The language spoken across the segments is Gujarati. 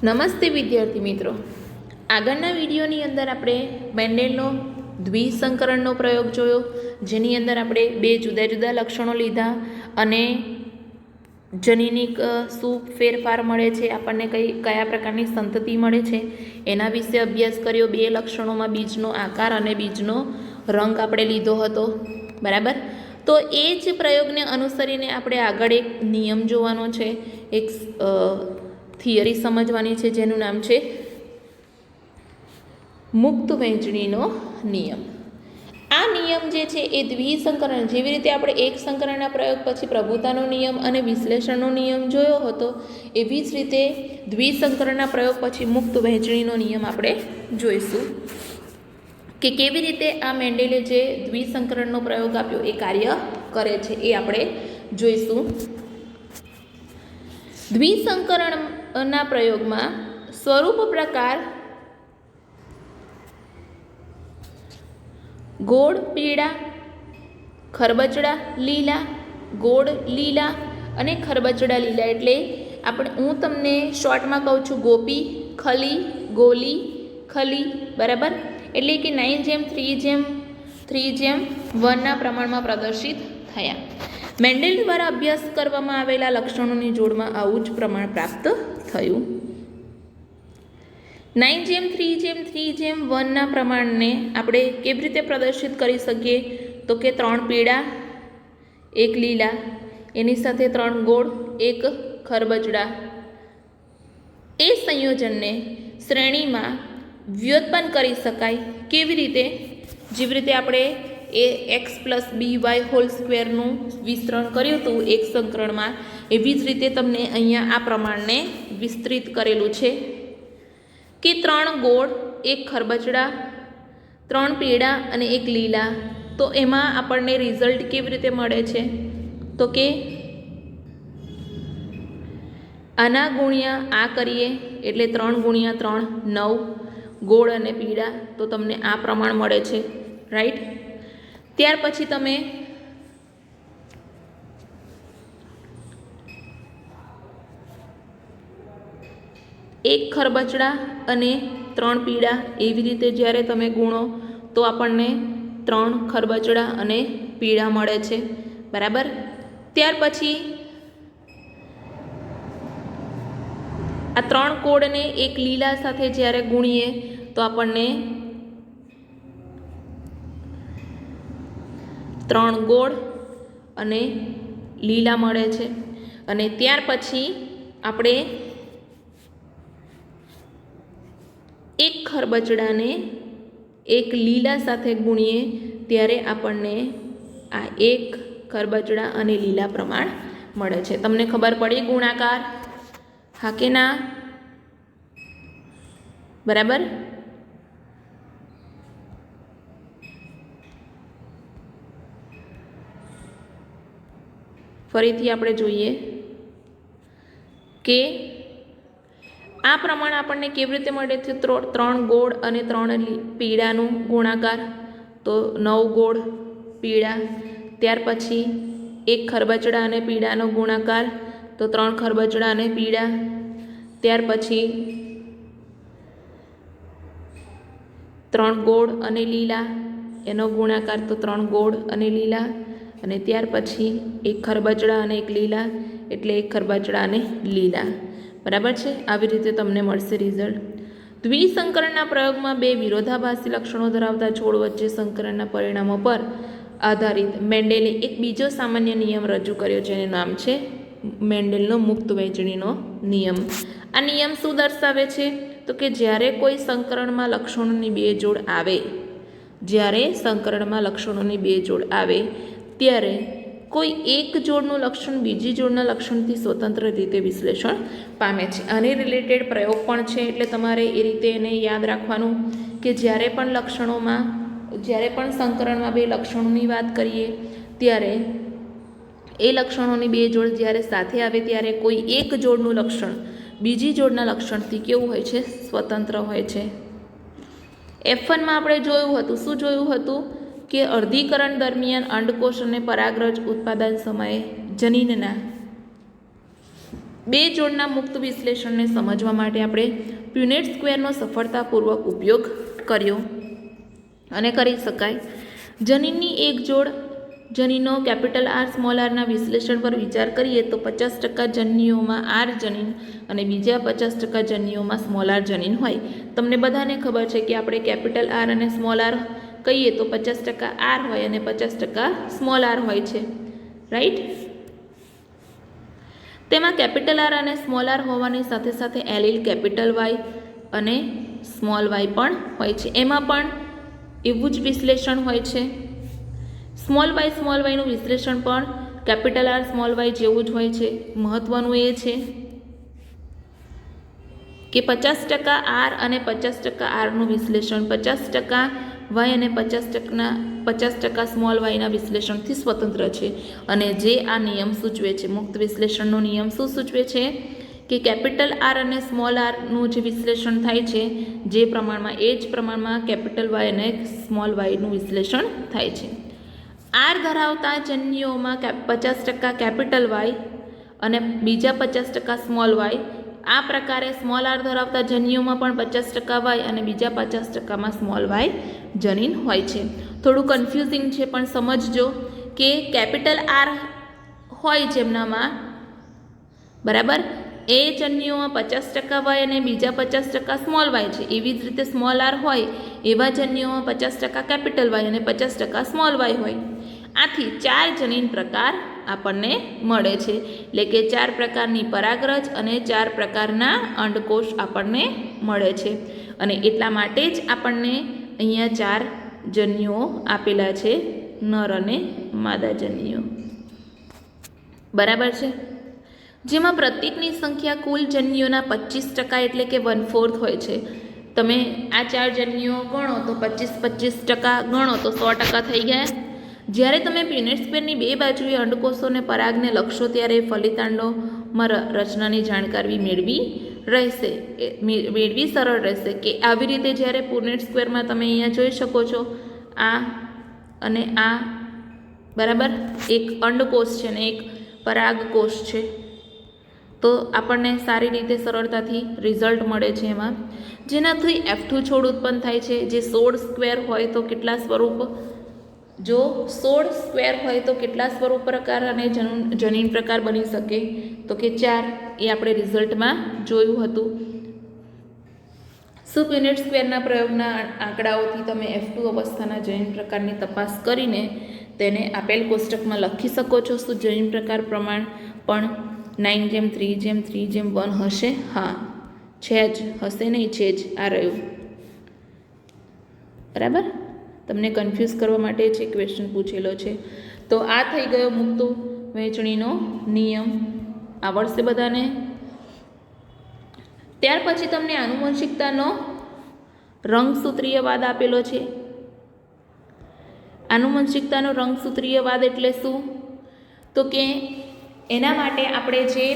નમસ્તે વિદ્યાર્થી મિત્રો, આગળના વિડીયોની અંદર આપણે મેન્ડેલનો દ્વિસંકરણનો પ્રયોગ જોયો, જેની અંદર આપણે બે જુદા જુદા લક્ષણો લીધા અને જનીનિક શું ફેરફાર મળે છે, આપણને કયા પ્રકારની સંતતિ મળે છે એના વિશે અભ્યાસ કર્યો. બે લક્ષણોમાં બીજનો આકાર અને બીજનો રંગ આપણે લીધો હતો, બરાબર. તો એ જ પ્રયોગને અનુસરીને આપણે આગળ એક નિયમ જોવાનો છે, એક થિયરી સમજવાની છે, જેનું નામ છે મુક્ત વહેંચણીનો નિયમ. આ નિયમ જે છે એ દ્વિસંકરણ, જેવી રીતે આપણે એક સંકરણના પ્રયોગ પછી પ્રભુતાનો નિયમ અને વિશ્લેષણનો નિયમ જોયો હતો, એવી જ રીતે દ્વિસંકરણના પ્રયોગ પછી મુક્ત વહેંચણીનો નિયમ આપણે જોઈશું કે કેવી રીતે આ મેન્ડેલે જે દ્વિસંકરણનો પ્રયોગ આપ્યો એ કાર્ય કરે છે, એ આપણે જોઈશું. દ્વિસંકરણના પ્રયોગમાં સ્વરૂપ પ્રકાર ગોળ પીળા, ખરબચડા લીલા, ગોળ લીલા અને ખરબચડા લીલા. એટલે હું તમને શોર્ટમાં કહું છું ગોપી, ખલી, ગોલી, ખલી, બરાબર. એટલે કે 9:3:3:1 પ્રમાણમાં પ્રદર્શિત થયા. મેન્ડેલ દ્વારા અભ્યાસ કરવામાં આવેલા લક્ષણોની જોડમાં આવું જ પ્રમાણ પ્રાપ્ત થયું. 9:3:3:1 પ્રમાણને આપણે કેવી રીતે પ્રદર્શિત કરી શકીએ? તો કે 3 પીળા, 1 લીલા, એની સાથે 3 ગોળ, 1 ખરબચડા. એ સંયોજનને શ્રેણીમાં વ્યુત્પન્ન કરી શકાય. કેવી રીતે? જેવી રીતે આપણે ax+by² વિસ્તરણ કર્યું હતું એક સંકરણમાં, એવી જ રીતે તમને અહીંયા આ પ્રમાણને વિસ્તૃત કરેલું છે કે 3 ગોળ, 1 ખરબચડા, 3 પીળા અને 1 લીલા. તો એમાં આપણને રિઝલ્ટ કેવી રીતે મળે છે? તો કે આના ગુણ્યા આ કરીએ એટલે 3 × 3 9 ગોળ અને પીળા, તો તમને આ પ્રમાણ મળે છે, રાઈટ. ત્યાર પછી તમે એક ખરબચડા અને 3 પીળા એવી રીતે જ્યારે તમે ગુણો તો આપણને 3 ખરબચડા અને પીળા મળે છે, બરાબર. ત્યાર પછી આ 3 કોડને 1 લીલા સાથે જ્યારે ગુણીએ તો આપણને 3 ગોળ અને લીલા મળે છે. અને ત્યાર પછી આપણે 1 ખરબચડાને 1 લીલા સાથે ગુણીએ ત્યારે આપણને આ 1 ખરબચડા અને લીલા પ્રમાણ મળે છે. તમને ખબર પડી ગુણાકાર? હા કે ના? બરાબર. ફરીથી આપણે જોઈએ કે આ પ્રમાણ આપણને કેવી રીતે મળે છે? 3 ગોળ અને 3 પીળાનું ગુણાકાર, તો 9 ગોળ પીળા. ત્યાર પછી 1 ખરબચડા અને પીળાનો ગુણાકાર, તો 3 ખરબચડા અને પીળા. ત્યાર પછી 3 ગોળ અને લીલા, એનો ગુણાકાર, તો 3 ગોળ અને લીલા. અને ત્યાર પછી 1 ખરબચડા અને 1 લીલા, એટલે 1 ખરબચડા અને લીલા, બરાબર છે. આવી રીતે તમને મળશે રિઝલ્ટ. દ્વિસંકરણના પ્રયોગમાં બે વિરોધાભાસી લક્ષણો ધરાવતા છોડ વચ્ચે સંકરણના પરિણામો પર આધારિત મેન્ડેલે એક બીજો સામાન્ય નિયમ રજૂ કર્યો, જેનું નામ છે મેન્ડેલનો મુક્ત વહેંચણીનો નિયમ. આ નિયમ શું દર્શાવે છે? તો કે જ્યારે કોઈ સંકરણમાં લક્ષણોની બે જોડ આવે ત્યારે કોઈ એક જોડનું લક્ષણ બીજી જોડના લક્ષણથી સ્વતંત્ર રીતે વિશ્લેષણ પામે છે. આને રિલેટેડ પ્રયોગ પણ છે, એટલે તમારે એ રીતે એને યાદ રાખવાનું કે જ્યારે પણ સંકરણમાં બે લક્ષણોની વાત કરીએ ત્યારે એ લક્ષણોની બે જોડ જ્યારે સાથે આવે ત્યારે કોઈ એક જોડનું લક્ષણ બીજી જોડના લક્ષણથી કેવું હોય છે? સ્વતંત્ર હોય છે. F1માં આપણે જોયું હતું, શું જોયું હતું? કે અર્ધીકરણ દરમિયાન અંડકોષ અને પરાગરજ ઉત્પાદન સમયે જનીનના બે જોડના મુક્ત વિશ્લેષણને સમજવા માટે આપણે પ્યુનેટ સ્ક્વેરનો સફળતાપૂર્વક ઉપયોગ કર્યો અને કરી શકાય. જનીનની એક જોડ જનીનો કેપિટલ આર સ્મોલ આરના વિશ્લેષણ પર વિચાર કરીએ તો 50% જન્યુઓમાં આર જનીન અને બીજા 50% જન્યુઓમાં સ્મોલ આર જનીન હોય. તમને બધાને ખબર છે કે આપણે કેપિટલ આર અને સ્મોલ આર કહીએ તો 50% આર હોય અને 50% સ્મોલ આર હોય છે, રાઈટ. તેમાં કેપિટલ આર અને સ્મોલ આર હોવાની સાથે સાથે એલીલ કેપિટલ વાય અને સ્મોલ વાય પણ હોય છે. એમાં પણ એવું જ વિશ્લેષણ હોય છે. સ્મોલ વાયનું વિશ્લેષણ પણ કેપિટલ આર સ્મોલ વાય જેવું જ હોય છે. મહત્વનું એ છે કે 50% આર અને 50% આરનું વિશ્લેષણ 50% વાય અને 50% સ્મોલ વાયના વિશ્લેષણથી સ્વતંત્ર છે. અને જે આ નિયમ સૂચવે છે, મુક્ત વિશ્લેષણનો નિયમ શું સૂચવે છે કે કેપિટલ આર અને સ્મોલ આરનું જે વિશ્લેષણ થાય છે જે પ્રમાણમાં એ જ પ્રમાણમાં કેપિટલ વાય અને સ્મોલ વાયનું વિશ્લેષણ થાય છે. આર ધરાવતા જન્યુઓમાં 50% કેપિટલ વાય અને બીજા 50% સ્મોલ વાય. આ પ્રકારે સ્મોલ આર ધરાવતા જન્યુઓમાં પણ 50% વાય અને બીજા 50%માં સ્મોલ વાય જનીન હોય છે. થોડું કન્ફ્યુઝિંગ છે પણ સમજજો કે કેપિટલ આર હોય જેમનામાં, બરાબર, એ જન્યુઓમાં 50% વાય અને બીજા 50% સ્મોલ વાય છે. એવી જ રીતે સ્મોલ આર હોય એવા જન્યુઓમાં 50% કેપિટલ વાય અને 50% સ્મોલ વાય હોય. આથી 4 જનીન પ્રકાર આપણને મળે છે, એટલે કે 4 પ્રકારની પરાગરજ અને 4 પ્રકારના અંડકોષ આપણને મળે છે. અને એટલા માટે જ આપણને અહીંયા 4 જન્યુઓ આપેલા છે, નર અને માદા જન્યુઓ, બરાબર છે. જેમાં પ્રત્યેકની સંખ્યા કુલ જન્યુઓના 25% એટલે કે 1/4 હોય છે. તમે આ 4 જન્યુઓ ગણો તો 25% ગણો તો 100% થઈ ગયા. જ્યારે તમે પ્યુનેટ સ્ક્વેરની બે બાજુએ અંડકોષોને પરાગને લખશો ત્યારે ફલિતાંડોમાં રચનાની જાણકારી મેળવી સરળ રહેશે. કે આવી રીતે જ્યારે પ્યુનેટ સ્ક્વેરમાં તમે અહીંયા જોઈ શકો છો આ અને આ, બરાબર, એક અંડકોષ છે ને એક પરાગકોષ છે, તો આપણને સારી રીતે સરળતાથી રિઝલ્ટ મળે છે એમાં, જેનાથી F2 છોડ ઉત્પન્ન થાય છે. જે 16 સ્ક્વેર હોય તો કેટલા સ્વરૂપ, જો 16 સ્ક્વેર હોય તો કેટલા સ્વરૂપ પ્રકાર અને જનીન પ્રકાર બની શકે, તો કે 4. એ આપણે રિઝલ્ટમાં જોયું હતું. શું પ્યુનેટ સ્ક્વેરના પ્રયોગના આંકડાઓથી તમે F2 અવસ્થાના જનીન પ્રકારની તપાસ કરીને તેને આપેલ કોષ્ટકમાં લખી શકો છો? શું જનીન પ્રકાર પ્રમાણ પણ 9:3:3:1 હશે? હા, છે જ, હશે નહીં, છે જ, આ રહ્યું, બરાબર. તમને કન્ફ્યુઝ કરવા માટે જ ક્વેશ્ચન પૂછેલો છે. તો આ થઈ ગયો મુક્ત વહેંચણીનો નિયમ, આવડશે બધાને. ત્યાર પછી તમને આનુવંશિકતાનો રંગસૂત્રીયવાદ આપેલો છે. આનુવંશિકતાનો રંગસૂત્રીયવાદ એટલે શું? તો કે એના માટે આપણે જે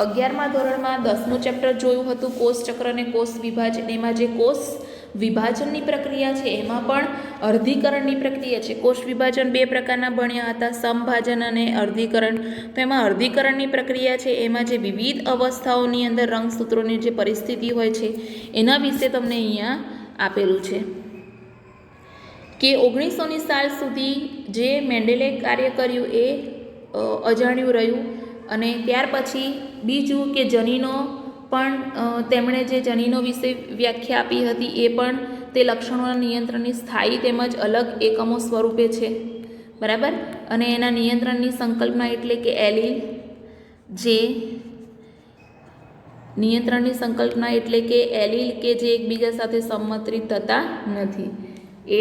11મા ધોરણમાં 10મું ચેપ્ટર જોયું હતું કોષચક્ર અને કોષ વિભાજન, એમાં જે કોષ વિભાજનની પ્રક્રિયા છે એમાં પણ અર્ધીકરણની પ્રક્રિયા છે. કોષ વિભાજન બે પ્રકારના ભણ્યા હતા, સમભાજન અને અર્ધીકરણ. તો એમાં અર્ધીકરણની પ્રક્રિયા છે એમાં જે વિવિધ અવસ્થાઓની અંદર રંગસૂત્રોની જે પરિસ્થિતિ હોય છે એના વિશે તમને અહીંયા આપેલું છે. કે 1900ની સાલ સુધી જે મેન્ડેલે કાર્ય કર્યું એ અજાણ્યું રહ્યું. અને ત્યાર પછી બીજું કે જનીનો પણ તેમણે જે જનીનો વિશે વ્યાખ્યા આપી હતી એ પણ તે લક્ષણોના નિયંત્રણની સ્થાયી તેમજ અલગ એકમો સ્વરૂપે છે, બરાબર. અને એના નિયંત્રણની સંકલ્પના એટલે કે એલીલ, જે નિયંત્રણની સંકલ્પના એટલે કે એલીલ કે જે એકબીજા સાથે સંમત્રિત થતા નથી. એ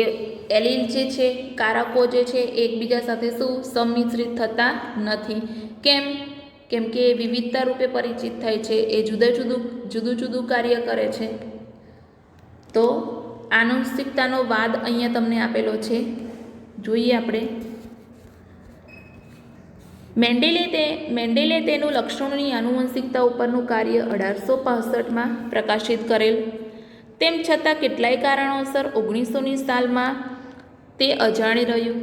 એલીલ જે છે, કારકો જે છે એકબીજા સાથે શું સંમિશ્રિત થતા નથી. કેમ કે એ વિવિધતા રૂપે પરિચિત થાય છે, એ જુદું જુદું કાર્ય કરે છે. તો આનુવંશિકતાનો વાદ અહીંયા તમને આપેલો છે, જોઈએ આપણે. મેન્ડેલે તેનું લક્ષણોની આનુવંશિકતા ઉપરનું કાર્ય 1865માં પ્રકાશિત કરેલ. તેમ છતાં કેટલાય કારણોસર 1900ની સાલમાં તે અજાણી રહ્યું.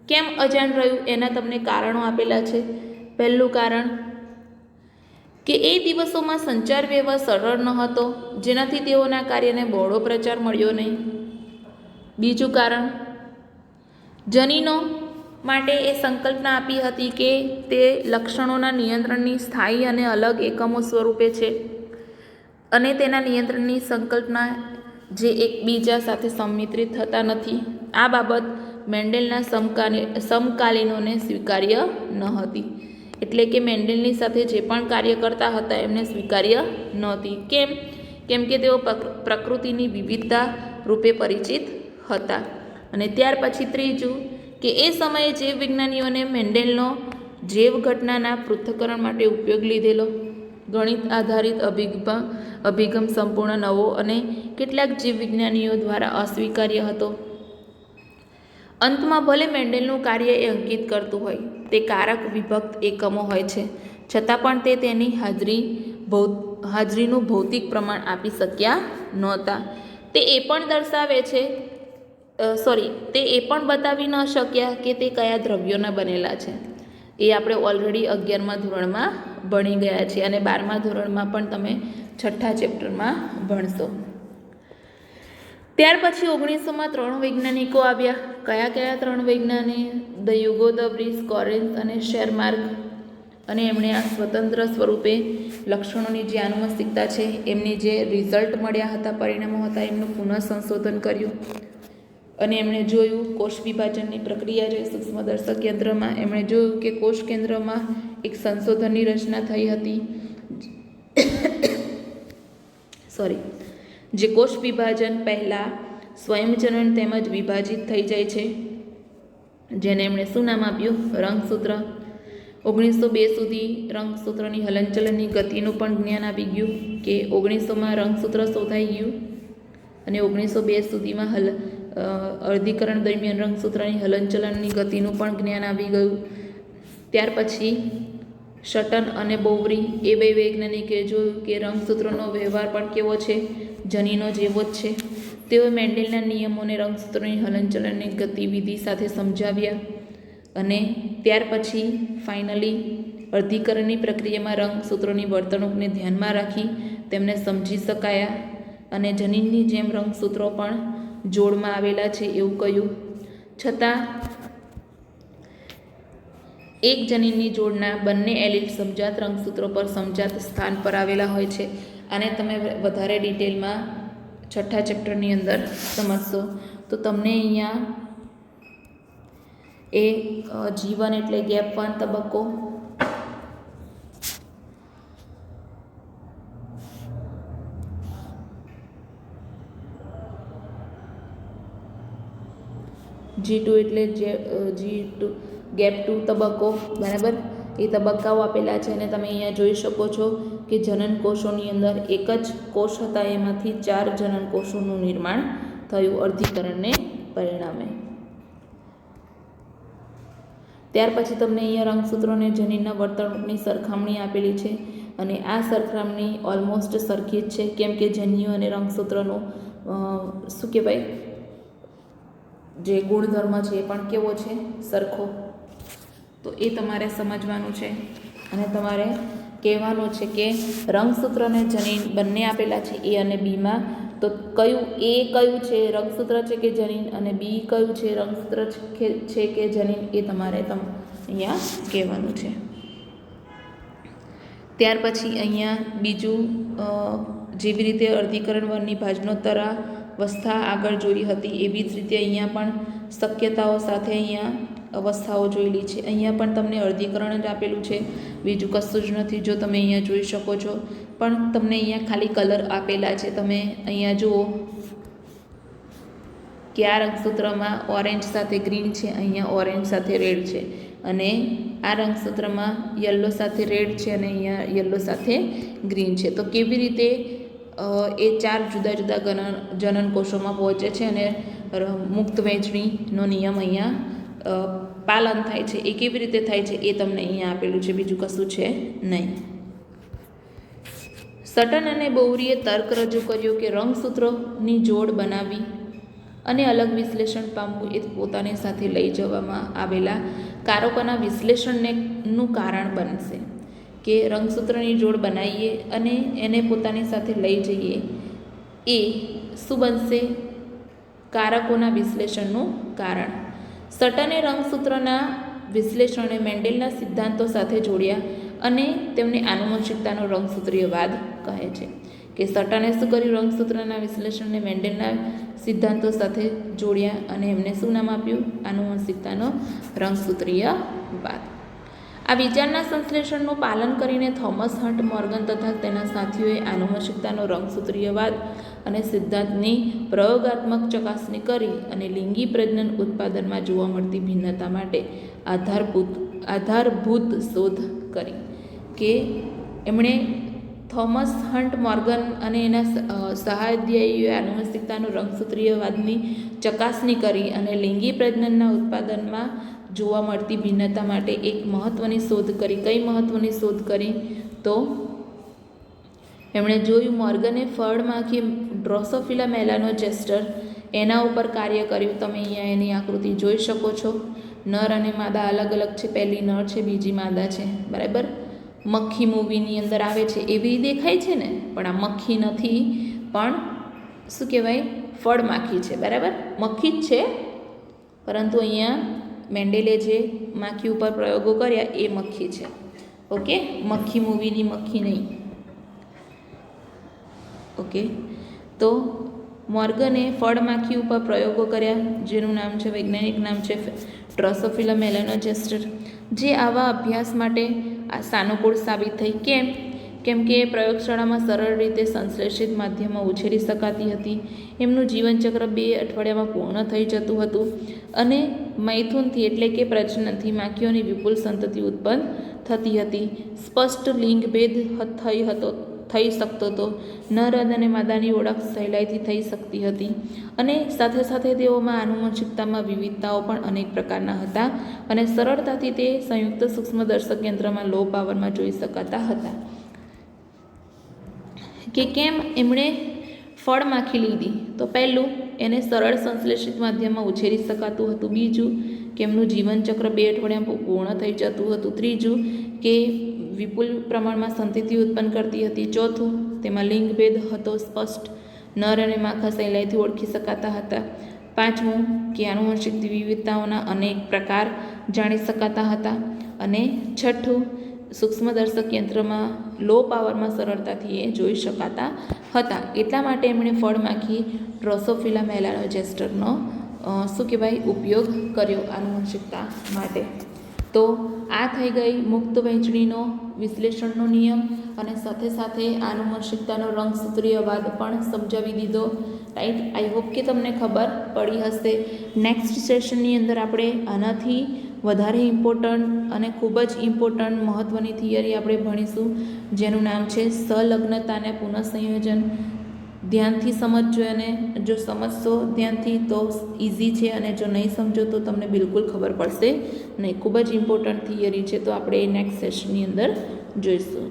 કેમ અજાણ રહ્યું એના તમને કારણો આપેલા છે. પહેલું કારણ કે એ દિવસોમાં સંચાર વ્યવહાર સરળ ન હતો, જેનાથી તેઓના કાર્યને બહોળો પ્રચાર મળ્યો નહીં. બીજું કારણ, જનીનો માટે એ સંકલ્પના આપી હતી કે તે લક્ષણોના નિયંત્રણની સ્થાયી અને અલગ એકમો સ્વરૂપે છે અને તેના નિયંત્રણની સંકલ્પના જે એકબીજા સાથે સંમિશ્રિત થતા નથી. આ બાબત મેન્ડેલના સમકાલીનોને સ્વીકાર્ય ન હતી. એટલે કે મેન્ડેલની સાથે જે પણ કાર્ય કરતા હતા એમને સ્વીકાર્ય નહોતી. કેમ કે તેઓ પ્રકૃતિની વિવિધતા રૂપે પરિચિત હતા. અને ત્યાર પછી ત્રીજું, કે એ સમયે જીવ વિજ્ઞાનીઓને મેન્ડેલનો જૈવ ઘટનાના પૃથ્થકરણ માટે ઉપયોગ લીધેલો ગણિત આધારિત અભિગમ સંપૂર્ણ નવો અને કેટલાક જીવ વિજ્ઞાનીઓ દ્વારા અસ્વીકાર્ય હતો. અંતમાં ભલે મેન્ડેલનું કાર્ય એ અંકિત કરતું હોય, તે કારક વિભક્ત એકમો હોય છે, છતાં પણ તે તેની હાજરીનું ભૌતિક પ્રમાણ આપી શક્યા નહોતા. તે એ પણ બતાવી ન શક્યા કે તે કયા દ્રવ્યોના બનેલા છે. એ આપણે ઓલરેડી 11મા ધોરણમાં ભણી ગયા છીએ અને 12મા ધોરણમાં પણ તમે 6ઠ્ઠા ચેપ્ટરમાં ભણશો. ત્યાર પછી 1900માં 3 વૈજ્ઞાનિકો આવ્યા. કયા 3 વૈજ્ઞાનિક? ધ યુગો દ વ્રીસ, કોરેન્સ અને શેરમાર્ક. અને એમણે આ સ્વતંત્ર સ્વરૂપે લક્ષણોની જે આનુવંશિકતા છે એમની જે રિઝલ્ટ મળ્યા હતા, પરિણામો હતા, એમનું પુનઃ સંશોધન કર્યું. અને એમણે જોયું કોષ વિભાજનની પ્રક્રિયા જે સૂક્ષ્મદર્શક યંત્રમાં એમણે જોયું કે કોષ કેન્દ્રમાં એક સંશોધનની રચના થઈ હતી જે કોષ વિભાજન પહેલાં સ્વયંજનન તેમજ વિભાજિત થઈ જાય છે, જેને એમણે શું નામ આપ્યું? રંગસૂત્ર. 1902 સુધી રંગસૂત્રની હલનચલનની ગતિનું પણ જ્ઞાન આવી ગયું કે 1900માં રંગસૂત્ર શોધાઈ ગયું અને 1902 સુધીમાં અર્ધીકરણ દરમિયાન રંગસૂત્રની હલનચલનની ગતિનું પણ જ્ઞાન આવી ગયું. ત્યાર પછી શટન અને બોવરી એ બે વૈજ્ઞાનિકે જોયું કે રંગસૂત્રનો વ્યવહાર પણ કેવો છે? જનીનો જેવો જ છે. તેઓ મેન્ડેલના નિયમોને રંગસૂત્રની હલનચલનની ગતિવિધિ સાથે સમજાવ્યા અને ત્યાર પછી ફાઇનલી અર્ધીકરણની પ્રક્રિયામાં રંગસૂત્રોની વર્તણૂકને ધ્યાનમાં રાખી તેમને સમજી શકાયા અને જનીનની જેમ રંગસૂત્રો પણ જોડમાં આવેલા છે એવું કહ્યું. છતાં એક જનીનની જોડના બંને એલીલ સમજાત રંગસૂત્રો પર સમજાત સ્થાન પર આવેલા હોય છે. આને તમે વધારે ડિટેલમાં 6ઠ્ઠા ચેપ્ટરની અંદર સમજશો. તો તમને અહીંયા એ જીવન એટલે ગેપ 1 તબક્કો, G2 એટલે G2 ગેપ 2 તબક્કો, બરાબર? એ તબક્કાઓ આપેલા છે અને તમે અહીંયા જોઈ શકો છો કે જનન કોષોની અંદર એક જ કોષ હતા, એમાંથી 4 જનન કોષોનું નિર્માણ થયું અર્ધીકરણને પરિણામે. ત્યાર પછી તમને અહીંયા રંગસૂત્રોને જનીનના વર્તણૂકની સરખામણી આપેલી છે અને આ સરખામણી ઓલમોસ્ટ સરખી જ છે, કેમ કે જન્યુ અને રંગસૂત્રનો શું કહેવાય જે ગુણધર્મ છે એ પણ કેવો છે? સરખો. તો એ તમારે સમજવાનું છે અને તમારે કહેવાનું છે કે રંગસૂત્ર અને જનીન બંને આપેલા છે A અને Bમાં. તો કયું છે રંગસૂત્ર છે કે જનીન અને B કયું છે રંગસૂત્ર છે કે જનીન, એ તમારે અહીંયા કહેવાનું છે. ત્યાર પછી અહીંયા બીજું, જેવી રીતે અર્ધીકરણ વનની ભાજનોત્તરાવસ્થા આગળ જોઈ હતી એવી જ રીતે અહીંયા પણ શક્યતાઓ સાથે અહીંયા અવસ્થાઓ જોયેલી છે. અહીંયા પણ તમને અર્ધીકરણ જ આપેલું છે, બીજું કશું જ નથી. જો તમે અહીંયા જોઈ શકો છો, પણ તમને અહીંયા ખાલી કલર આપેલા છે. તમે અહીંયા જુઓ કે આ રંગસૂત્રમાં ઓરેન્જ સાથે ગ્રીન છે, અહીંયા ઓરેન્જ સાથે રેડ છે અને આ રંગસૂત્રમાં યલો સાથે રેડ છે અને અહીંયા યલો સાથે ગ્રીન છે. તો કેવી રીતે એ 4 જુદા જુદા જનન કોષોમાં પહોંચે છે અને મુક્ત વહેંચણીનો નિયમ અહીંયા પાલન થાય છે, એ કેવી રીતે થાય છે એ તમને અહીંયા આપેલું છે, બીજું કશું છે નહીં. સટન અને બોવરીએ તર્ક રજૂ કર્યો કે રંગસૂત્રોની જોડ બનાવી અને અલગ વિશ્લેષણ પામવું એ પોતાની સાથે લઈ જવામાં આવેલા કારકોના વિશ્લેષણનું કારણ બનશે. કે રંગસૂત્રની જોડ બનાવીએ અને એને પોતાની સાથે લઈ જઈએ, એ શું બનશે? કારકોના વિશ્લેષણનું કારણ. સટને રંગસૂત્રના વિશ્લેષણને મેન્ડેલના સિદ્ધાંતો સાથે જોડ્યા અને તેમને આનુવંશિકતાનો રંગસૂત્રીયવાદ કહે છે. કે સટને શું કર્યું? રંગસૂત્રના વિશ્લેષણને મેન્ડેલના સિદ્ધાંતો સાથે જોડ્યા અને એમને શું નામ આપ્યું? આનુવંશિકતાનો રંગસૂત્રીયવાદ. આ વિચારના સંશ્લેષણનું પાલન કરીને થોમસ હન્ટ મોર્ગન તથા તેના સાથીઓએ આનુવંશિકતાનો રંગસૂત્રીયવાદ અને સિદ્ધાંતની પ્રયોગાત્મક ચકાસણી કરી અને લિંગી પ્રજનન ઉત્પાદનમાં જોવા મળતી ભિન્નતા માટે આધારભૂત શોધ કરી. કે એમણે થોમસ હન્ટ મોર્ગન અને એના સહાધ્યાયીઓએ આનુવંશિકતાનો રંગસૂત્રીયવાદની ચકાસણી કરી અને લિંગી પ્રજનનના ઉત્પાદનમાં જોવા મળતી ભિન્નતા માટે એક મહત્ત્વની શોધ કરી. કઈ મહત્ત્વની શોધ કરી? તો એમણે જોયું, મોર્ગને ફળમાંથી ડ્રોસોફિલા મેલાનોજેસ્ટર એના ઉપર કાર્ય કર્યું. તમે અહીંયા એની આકૃતિ જોઈ શકો છો. નર અને માદા અલગ અલગ છે. પહેલી નર છે, બીજી માદા છે, બરાબર. મક્ખી મૂવીની અંદર આવે છે એવી દેખાય છે ને, પણ આ મક્ખી નથી, પણ શું કહેવાય? ફળમાખી છે, બરાબર. મક્ખી જ છે, પરંતુ અહીંયા મેન્ડેલે જે માખી ઉપર પ્રયોગો કર્યા એ મક્ખી છે. ઓકે, મક્ખી મૂવીની મક્ખી નહીં. ઓકે, તો મોર્ગને ફળમાખી ઉપર પ્રયોગો કર્યા જેનું નામ છે, વૈજ્ઞાનિક નામ છે ડ્રોસોફિલા મેલાનોજેસ્ટર, જે આવા અભ્યાસ માટે સાનુકૂળ સાબિત થઈ. કેમ કે પ્રયોગશાળામાં સરળ રીતે સંશ્લેષિત માધ્યમમાં ઉછેરી શકાતી હતી. એમનું જીવનચક્ર 2 અઠવાડિયામાં પૂર્ણ થઈ જતું હતું અને મૈથુનથી એટલે કે પ્રજનનથી માખીઓની વિપુલ સંતતિ ઉત્પન્ન થતી હતી. સ્પષ્ટ લિંગભેદ થઈ શકતો હતો. નર અને માદાની ઓળખ સહેલાઈથી થઈ શકતી હતી અને સાથે સાથે તેઓમાં આનુવંશિકતામાં વિવિધતાઓ પણ અનેક પ્રકારના હતા અને સરળતાથી તે સંયુક્ત સૂક્ષ્મદર્શક યંત્રમાં લો પાવરમાં જોઈ શકાતા હતા. કે કેમ એમણે ફળમાખી લીધી? તો પહેલું, એને સરળ સંશ્લેષિત માધ્યમમાં ઉછેરી શકાતું હતું. બીજું, કે એમનું જીવનચક્ર 2 અઠવાડિયામાં પૂર્ણ થઈ જતું હતું. ત્રીજું, કે વિપુલ પ્રમાણમાં સંતતિ ઉત્પન્ન કરતી હતી. ચોથું, તેમાં લિંગભેદ હતો સ્પષ્ટ. નર અને માખા સહેલાઈથી ઓળખી શકાતા હતા. પાંચમું, કે આનુવંશિક વિવિધતાઓના અનેક પ્રકાર જાણી શકાતા હતા. અને છઠ્ઠું, સૂક્ષ્મદર્શક યંત્રમાં લો પાવરમાં સરળતાથી એ જોઈ શકાતા હતા. એટલા માટે એમણે ફળમાખી ડ્રોસોફિલા મેલાનોજેસ્ટરનો શું કહેવાય? ઉપયોગ કર્યો આનુવંશિકતા માટે. તો આ થઈ ગઈ મુક્ત વહેંચણીનો વિશ્લેષણનો નિયમ અને સાથે સાથે આનુવંશિકતાનો રંગસૂત્રીયવાદ પણ સમજાવી દીધો. રાઈટ, આઈ હોપ કે તમને ખબર પડી હશે. નેક્સ્ટ સેશનની અંદર આપણે આનાથી વધારે ઇમ્પોર્ટન્ટ અને ખૂબ જ ઇમ્પોર્ટન્ટ મહત્ત્વની થિયરી આપણે ભણીશું, જેનું નામ છે સંલગ્નતા અને પુનઃસંયોજન. ધ્યાનથી સમજજો અને જો સમજશો ધ્યાનથી તો ઇઝી છે, અને જો નહીં સમજો તો તમને બિલકુલ ખબર પડશે નહીં. ખૂબ જ ઇમ્પોર્ટન્ટ થિયરી છે, તો આપણે નેક્સ્ટ સેશનની અંદર જોઈશું.